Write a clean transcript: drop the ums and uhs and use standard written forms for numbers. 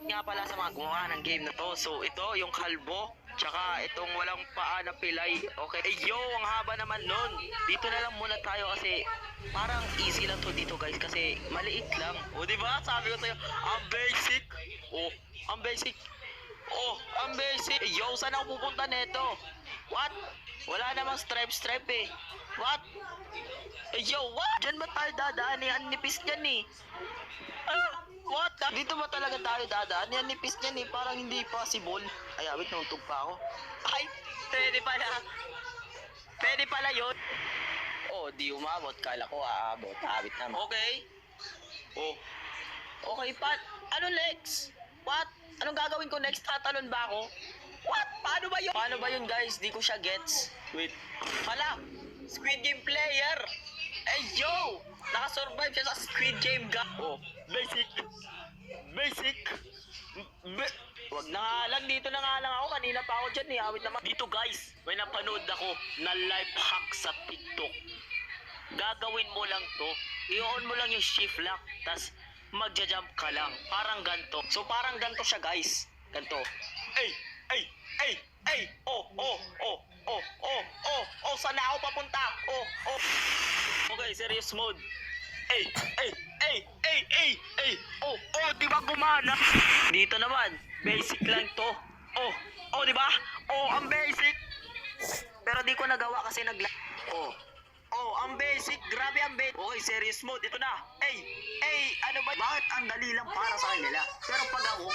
Shoutout nga pala sa mga gumawa ng game na to. So ito yung kalbo, tsaka itong walang paa na pilay. Okay, yo, ang haba naman nun. Dito na lang muna tayo kasi parang easy lang to dito guys kasi maliit lang. O di ba? Sabi ko sa'yo, ang basic. Oh, ang basic. Oh, ang basic. Yo, saan ako pupunta neto? What? Wala namang stripe eh. What? Yo, what? Diyan ba tayo dadaan eh? Ang nipis dyan eh. What? Dito ba talaga tayo dadaan? Yan nipis niyan eh. Parang hindi possible. Ay, awit, nauntog pa ako. Ay, pwede pala. Pwede pala yun. Oh, di umabot. Kala ko aabot. Awit naman. Okay. Oh. Okay, Pat. Ano next? What? Anong gagawin ko next? Tatalon ba ako? What? Paano ba yun? Paano ba yun, guys? Di ko siya gets. Wait. Hala! Squid Game player! Hey, yo! Nakasurvive siya sa Squid Game Oh, basic! Basic! Wag na nga lang. Dito na nga lang ako. Kanina pa ako dyan eh. Awit naman. Dito, guys. May napanood ako na life hack sa TikTok. Gagawin mo lang to. I-on mo lang yung shift lock. Tas magja-jump ka lang. Parang ganto. So, parang ganto siya, guys. Ganto. Ay! Ay! Ay! Ay! Oh! Oh! Oh! Oh! Oh! Oh! Oh! Saan na ako papunta? Oh! Oh! Okay, serious mode. Ay! Ay! Ay! Ay! Ay! Ay! Oh! Oh! Di ba gumana? Dito naman. Basic lang to. Oh! Oh! Di ba? Oh! Ang basic! Pero di ko nagawa kasi Oh! Oh, ang basic. Grabe ang basic. Okay, serious mode. Ito na. Ay, ano ba? Bakit ang dali lang para sa kanila? Pero pag ako,